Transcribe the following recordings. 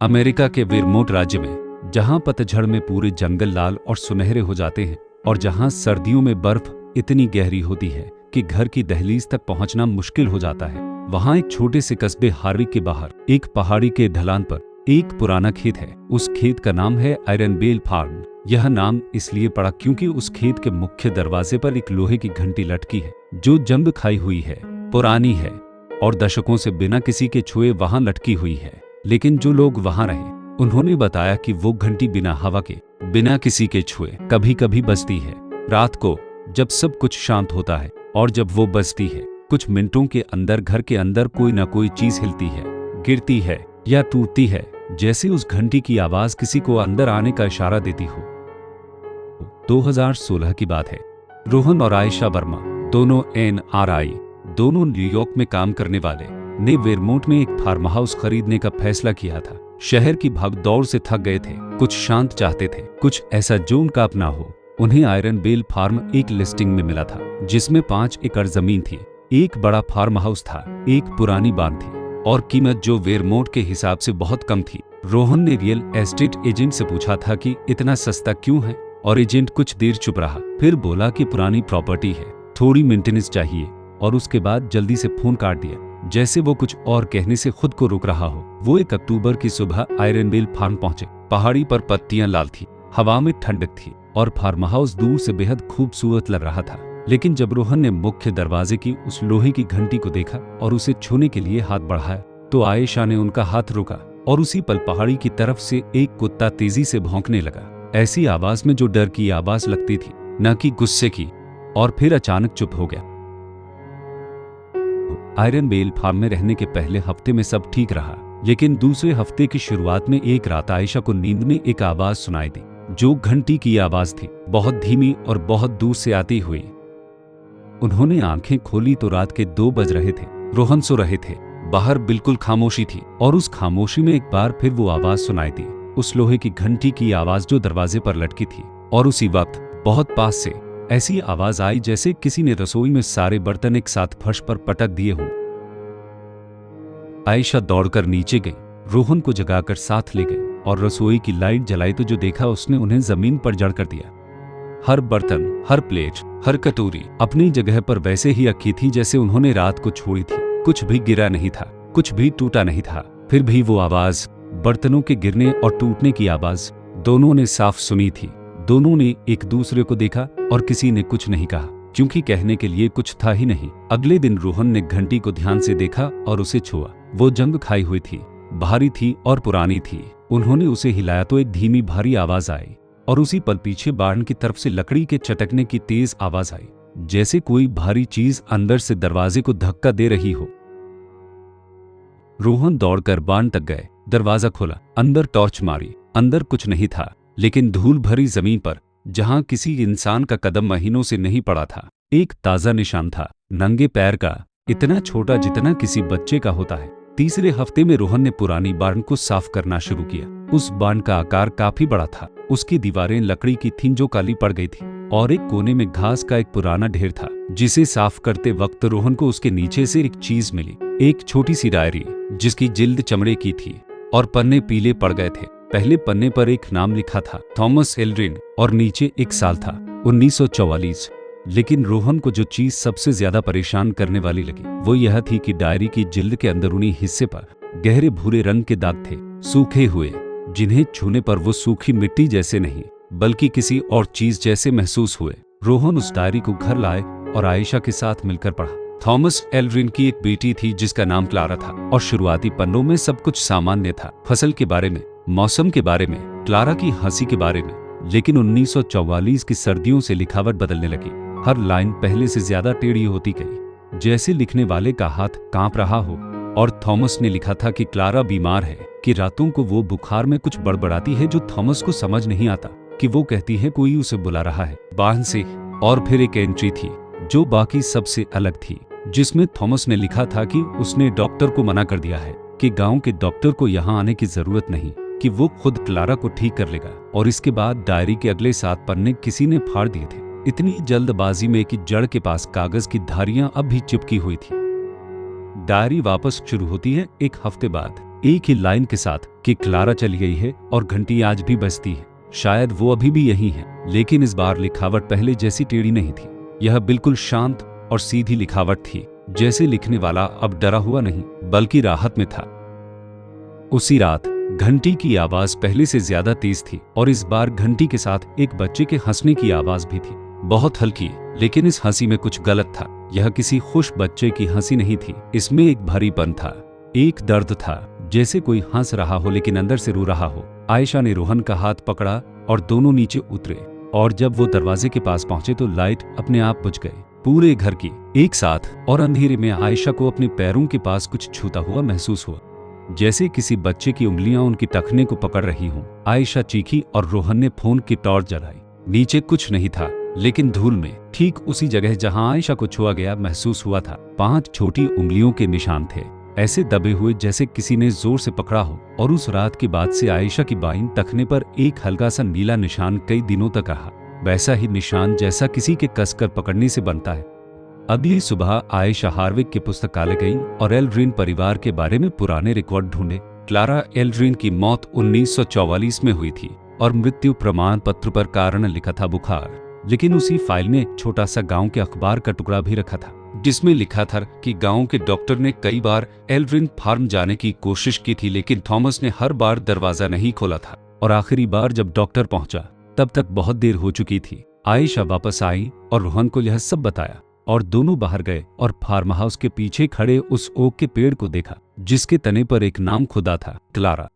America के वेरमोंट राज्य में, जहां पतझड़ में पूरे जंगल लाल और सुनहरे हो जाते हैं और जहां सर्दियों में बर्फ इतनी गहरी होती है कि घर की दहलीज तक पहुंचना मुश्किल हो जाता है, वहां एक छोटे से कस्बे हार्वी के बाहर एक पहाड़ी के ढलान पर एक पुराना खेत है। उस खेत का नाम है आयरन बेल फार्म। यह नाम इसलिए पड़ा क्योंकि उस खेत के मुख्य दरवाजे पर एक लोहे की घंटी लटकी है जो जंग खाई हुई है, पुरानी है और दशकों से बिना किसी के छुए वहां लटकी हुई है। लेकिन जो लोग वहां रहे, उन्होंने बताया कि वो घंटी बिना हवा के, बिना किसी के छुए कभी कभी बजती है। रात को जब सब कुछ शांत होता है और जब वो बजती है, कुछ मिनटों के अंदर घर के अंदर कोई ना कोई चीज हिलती है, गिरती है या टूटती है, जैसे उस घंटी की आवाज किसी को अंदर आने का इशारा देती हो। 2016 की बात है। रोहन और आयशा वर्मा, दोनों NRI, दोनों न्यूयॉर्क में काम करने वाले, ने वेरमोंट में एक फार्म हाउस खरीदने का फैसला किया था। शहर की भागदौड़ से थक गए थे, कुछ शांत चाहते थे, कुछ ऐसा जो उनका अपना हो। उन्हें आयरन बेल फार्म एक लिस्टिंग में मिला था जिसमें 5 एकड़ जमीन थी, एक बड़ा फार्म हाउस था, एक पुरानी बांध थी और कीमत जो वेरमोंट के हिसाब से बहुत कम थी। रोहन ने रियल एस्टेट एजेंट से पूछा था कि इतना सस्ता क्यों है, और एजेंट कुछ देर चुप रहा, फिर बोला कि पुरानी प्रॉपर्टी है, थोड़ी मेंटेनेंस चाहिए, और उसके बाद जल्दी से फोन काट दिया, जैसे वो कुछ और कहने से खुद को रोक रहा हो। वो 1 अक्टूबर की सुबह आयरन बेल फार्म पहुंचे। पहाड़ी पर पत्तियां लाल थी, हवा में ठंडक थी और फार्म हाउस दूर से बेहद खूबसूरत लग रहा था। लेकिन जब रोहन ने मुख्य दरवाजे की उस लोहे की घंटी को देखा और उसे छूने के लिए हाथ बढ़ाया, तो आयशा ने उनका हाथ रोका और उसी पल पहाड़ी की तरफ से एक कुत्ता तेजी से भौंकने लगा, ऐसी आवाज में जो डर की आवाज लगती थी, न कि गुस्से की। और फिर अचानक चुप हो गया। आयरन बेल फार्म में रहने के पहले हफ्ते में सब ठीक रहा, लेकिन दूसरे हफ्ते की शुरुआत में एक रात आयशा को नींद में एक आवाज सुनाई दी, जो घंटी की आवाज थी, बहुत धीमी और बहुत दूर से आती हुई। उन्होंने आंखें खोली तो रात के 2 बज रहे थे। रोहन सो रहे थे, बाहर बिल्कुल खामोशी थी और उस खामोशी में एक बार फिर वो आवाज सुनाई दी, उस लोहे की घंटी की आवाज जो दरवाजे पर लटकी थी। और उसी वक्त बहुत पास से ऐसी आवाज आई जैसे किसी ने रसोई में सारे बर्तन एक साथ फर्श पर पटक दिए हों। आयशा दौड़कर नीचे गई, रोहन को जगाकर साथ ले गई और रसोई की लाइट जलाई तो जो देखा उसने उन्हें जमीन पर जड़ कर दिया। हर बर्तन, हर प्लेट, हर कटोरी अपनी जगह पर वैसे ही रखी थी जैसे उन्होंने रात को छोड़ी थी। कुछ भी गिरा नहीं था, कुछ भी टूटा नहीं था। फिर भी वो आवाज, बर्तनों के गिरने और टूटने की आवाज, दोनों ने साफ सुनी थी। दोनों ने एक दूसरे को देखा और किसी ने कुछ नहीं कहा, क्योंकि कहने के लिए कुछ था ही नहीं। अगले दिन रोहन ने घंटी को ध्यान से देखा और उसे छुआ। वो जंग खाई हुई थी, भारी थी और पुरानी थी। उन्होंने उसे हिलाया तो एक धीमी भारी आवाज आई और उसी पल पीछे बाण की तरफ से लकड़ी के चटकने की तेज आवाज आई, जैसे कोई भारी चीज अंदर से दरवाजे को धक्का दे रही हो। रोहन दौड़कर बाण तक गए, दरवाजा खोला, अंदर टॉर्च मारी। अंदर कुछ नहीं था, लेकिन धूल भरी जमीन पर, जहां किसी इंसान का कदम महीनों से नहीं पड़ा था, एक ताजा निशान था, नंगे पैर का, इतना छोटा जितना किसी बच्चे का होता है। तीसरे हफ्ते में रोहन ने पुरानी बाण को साफ करना शुरू किया। उस बाण का आकार काफी बड़ा था, उसकी दीवारें लकड़ी की थीं जो काली पड़ गई थी और एक कोने में घास का एक पुराना ढेर था, जिसे साफ करते वक्त रोहन को उसके नीचे से एक चीज मिली, एक छोटी सी डायरी जिसकी जिल्द चमड़े की थी और पन्ने पीले पड़ गए थे। पहले पन्ने पर एक नाम लिखा था, थॉमस एल्ड्रिन, और नीचे एक साल था, 1944। लेकिन रोहन को जो चीज सबसे ज्यादा परेशान करने वाली लगी वो यह थी कि डायरी की जिल्द के अंदरूनी हिस्से पर गहरे भूरे रंग के दाग थे, सूखे हुए, जिन्हें छूने पर वो सूखी मिट्टी जैसे नहीं बल्कि किसी और चीज जैसे महसूस हुए। रोहन उस डायरी को घर लाए और आयशा के साथ मिलकर पढ़ा। थॉमस एल्ड्रिन की एक बेटी थी जिसका नाम क्लारा था और शुरुआती पन्नों में सब कुछ सामान्य था, फसल के बारे में, मौसम के बारे में, क्लारा की हंसी के बारे में। लेकिन 1944 की सर्दियों से लिखावट बदलने लगी। हर लाइन पहले से ज्यादा टेढ़ी होती गई, जैसे लिखने वाले का हाथ कांप रहा हो। और थॉमस ने लिखा था कि क्लारा बीमार है, कि रातों को वो बुखार में कुछ बड़बड़ाती है जो थॉमस को समझ नहीं आता, कि वो कहती है कोई उसे बुला रहा है बाहर से। और फिर एक एंट्री थी जो बाकी सबसे अलग थी, जिसमें थॉमस ने लिखा था कि उसने डॉक्टर को मना कर दिया है, कि गांव के डॉक्टर को यहाँ आने की जरूरत नहीं, कि वो खुद क्लारा को ठीक कर लेगा। और इसके बाद डायरी के अगले 7 पन्ने किसी ने फाड़ दिए थे, इतनी जल्दबाजी में कि जड़ के पास कागज की धारियां अब भी चिपकी हुई थी। डायरी वापस शुरू होती है 1 हफ्ते बाद। एक ही लाइन के साथ कि क्लारा चली गई है और घंटी आज भी बजती है। शायद वो अभी भी यही है, लेकिन इस बार लिखावट पहले जैसी टेढ़ी नहीं थी। यह बिल्कुल शांत और सीधी लिखावट थी, जैसे लिखने वाला अब डरा हुआ नहीं बल्कि राहत में था। उसी रात घंटी की आवाज पहले से ज्यादा तेज थी और इस बार घंटी के साथ एक बच्चे के हंसने की आवाज भी थी। बहुत हल्की, लेकिन इस हंसी में कुछ गलत था। यह किसी खुश बच्चे की हंसी नहीं थी, इसमें एक भारीपन था, एक दर्द था, जैसे कोई हंस रहा हो लेकिन अंदर से रो रहा हो। आयशा ने रोहन का हाथ पकड़ा और दोनों नीचे उतरे, और जब वो दरवाजे के पास पहुंचे तो लाइट अपने आप बुझ गई, पूरे घर की एक साथ। और अंधेरे में आयशा को अपने पैरों के पास कुछ छूता हुआ महसूस हुआ, जैसे किसी बच्चे की उंगलियां उनकी टखने को पकड़ रही हों। आयशा चीखी और रोहन ने फोन की टॉर्च जलाई। नीचे कुछ नहीं था, लेकिन धूल में ठीक उसी जगह जहां आयशा को छुआ गया महसूस हुआ था 5 छोटी उंगलियों के निशान थे, ऐसे दबे हुए जैसे किसी ने जोर से पकड़ा हो। और उस रात के बाद से आयशा की बाईं टखने पर एक हल्का सा नीला निशान कई दिनों तक रहा, वैसा ही निशान जैसा किसी के कसकर पकड़ने से बनता है। अगली सुबह आयशा हार्विक के पुस्तकालय गई और एल्ड्रिन परिवार के बारे में पुराने रिकॉर्ड ढूंढे। क्लारा एल्ड्रिन की मौत 1944 में हुई थी और मृत्यु प्रमाण पत्र पर कारण लिखा था बुखार, लेकिन उसी फाइल में एक छोटा सा गांव के अखबार का टुकड़ा भी रखा था, जिसमें लिखा था कि गांव के डॉक्टर ने कई बार एल्ड्रिन फार्म जाने की कोशिश की थी, लेकिन थॉमस ने हर बार दरवाजा नहीं खोला था और आखिरी बार जब डॉक्टर पहुंचा तब तक बहुत देर हो चुकी थी। आयशा वापस आई और रोहन को यह सब बताया और दोनों बाहर गए और फार्म हाउस के पीछे खड़े उस ओक के पेड़ को देखा, जिसके तने पर एक नाम खुदा था, क्लारा।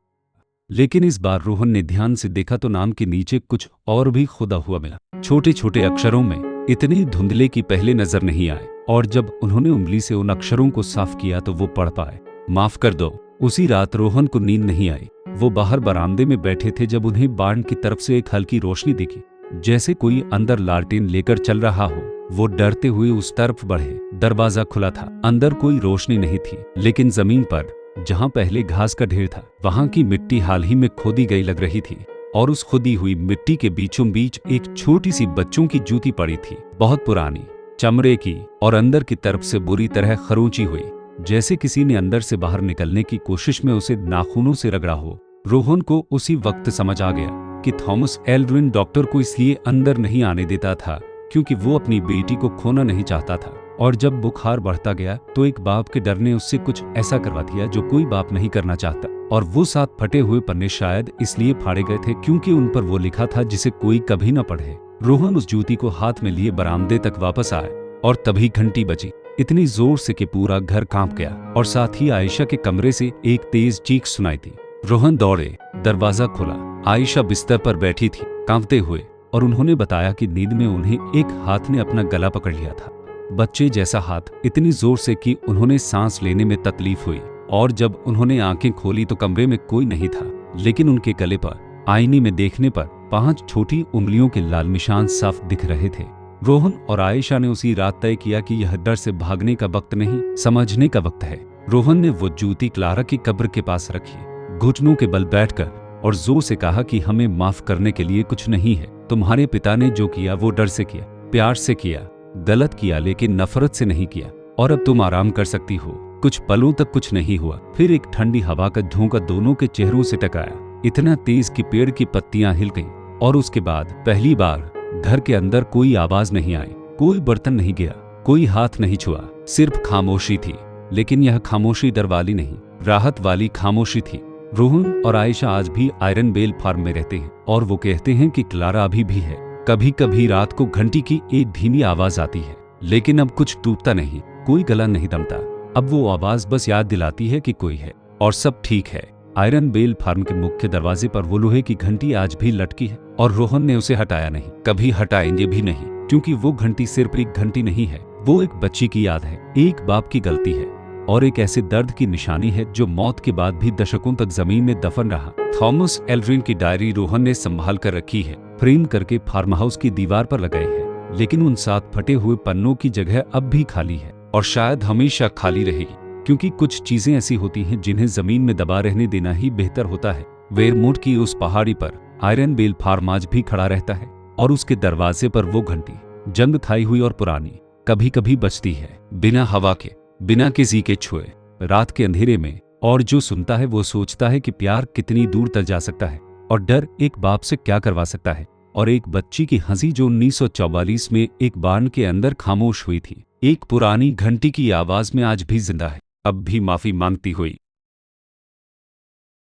लेकिन इस बार रोहन ने ध्यान से देखा तो नाम के नीचे कुछ और भी खुदा हुआ मिला, छोटे छोटे अक्षरों में, इतने धुंधले की पहले नजर नहीं आए। और जब उन्होंने उंगली से उन अक्षरों को साफ किया तो वो पढ़ पाए। माफ कर दो। उसी रात रोहन को नींद नहीं आई। वो बाहर बरामदे में बैठे थे जब उन्हें बाण की तरफ से एक हल्की रोशनी दिखी, जैसे कोई अंदर लालटेन लेकर चल रहा हो। वो डरते हुए उस तरफ बढ़े। दरवाजा खुला था, अंदर कोई रोशनी नहीं थी, लेकिन जमीन पर जहां पहले घास का ढेर था वहां की मिट्टी हाल ही में खोदी गई लग रही थी, और उस खुदी हुई मिट्टी के बीचों बीच एक छोटी सी बच्चों की जूती पड़ी थी, बहुत पुरानी, चमड़े की और अंदर की तरफ से बुरी तरह खरोंची हुई, जैसे किसी ने अंदर से बाहर निकलने की कोशिश में उसे नाखूनों से रगड़ा हो। रोहन को उसी वक्त समझ आ गया कि थॉमस एल्ड्रिन डॉक्टर को इसलिए अंदर नहीं आने देता था क्योंकि वो अपनी बेटी को खोना नहीं चाहता था। और जब बुखार बढ़ता गया तो एक बाप के डर ने उससे कुछ ऐसा करवा दिया जो कोई बाप नहीं करना चाहता, और वो 7 फटे हुए पन्ने शायद इसलिए फाड़े गए थे क्योंकि उन पर वो लिखा था जिसे कोई कभी न पढ़े। रोहन उस जूती को हाथ में लिए बरामदे तक वापस आए और तभी घंटी बजी, इतनी जोर से कि पूरा घर कांप गया, और साथ ही आयशा के कमरे से एक तेज चीख सुनाई दी। रोहन दौड़े, दरवाजा खुला। आयशा बिस्तर पर बैठी थी कांपते हुए, और उन्होंने बताया कि नींद में उन्हें एक हाथ ने अपना गला पकड़ लिया था, बच्चे जैसा हाथ, इतनी जोर से कि उन्होंने सांस लेने में तकलीफ हुई। और जब उन्होंने आंखें खोली तो कमरे में कोई नहीं था, लेकिन उनके गले पर आईने में देखने पर 5 छोटी उंगलियों के लाल निशान साफ दिख रहे थे। रोहन और आयशा ने उसी रात तय किया कि यह डर से भागने का वक्त नहीं, समझने का वक्त है। रोहन ने वो जूती क्लारा की कब्र के पास रखी, घुटनों के बल बैठकर, और जोर से कहा कि हमें माफ करने के लिए कुछ नहीं है। तुम्हारे पिता ने जो किया वो डर से किया, प्यार से किया, गलत किया लेकिन नफरत से नहीं किया, और अब तुम आराम कर सकती हो। कुछ पलों तक कुछ नहीं हुआ, फिर एक ठंडी हवा का झोंका दोनों के चेहरों से टकराया, इतना तेज कि पेड़ की पत्तियां हिल गईं। और उसके बाद पहली बार घर के अंदर कोई आवाज नहीं आई, कोई बर्तन नहीं गिरा, कोई हाथ नहीं छुआ, सिर्फ खामोशी थी। लेकिन यह खामोशी डर वाली नहीं, राहत वाली खामोशी थी। रोहन और आयशा आज भी आयरन बेल फार्म में रहते हैं, और वो कहते हैं कि क्लारा अभी भी है। कभी कभी रात को घंटी की एक धीमी आवाज आती है, लेकिन अब कुछ टूटता नहीं, कोई गला नहीं दमता। अब वो आवाज बस याद दिलाती है कि कोई है और सब ठीक है। आयरन बेल फार्म के मुख्य दरवाजे पर वो लोहे की घंटी आज भी लटकी है, और रोहन ने उसे हटाया नहीं, कभी हटाएंगे भी नहीं, क्योंकि वो घंटी सिर्फ एक घंटी नहीं है, वो एक बच्ची की याद है, एक बाप की गलती है, और एक ऐसे दर्द की निशानी है जो मौत के बाद भी दशकों तक जमीन में दफन रहा। थॉमस एल्ड्रिन की डायरी रोहन ने संभाल कर रखी है, फ्रेम करके फार्म हाउस की दीवार पर लगाई है, लेकिन उन 7 फटे हुए पन्नों की जगह अब भी खाली है, और शायद हमेशा खाली रहेगी, क्योंकि कुछ चीजें ऐसी होती हैं जिन्हें जमीन में दबा रहने देना ही बेहतर होता है। वेरमोट की उस पहाड़ी पर आयरन बेल फार्म आज भी खड़ा रहता है, और उसके दरवाजे पर वो घंटी, जंग खाई हुई और पुरानी, कभी कभी बजती है, बिना हवा के, बिना किसी के छुए, रात के अंधेरे में, और जो सुनता है वो सोचता है कि प्यार कितनी दूर तक जा सकता है और डर एक बाप से क्या करवा सकता है। और एक बच्ची की हंसी जो 1944 में एक बाण के अंदर खामोश हुई थी, एक पुरानी घंटी की आवाज में आज भी जिंदा है, अब भी माफी मांगती हुई।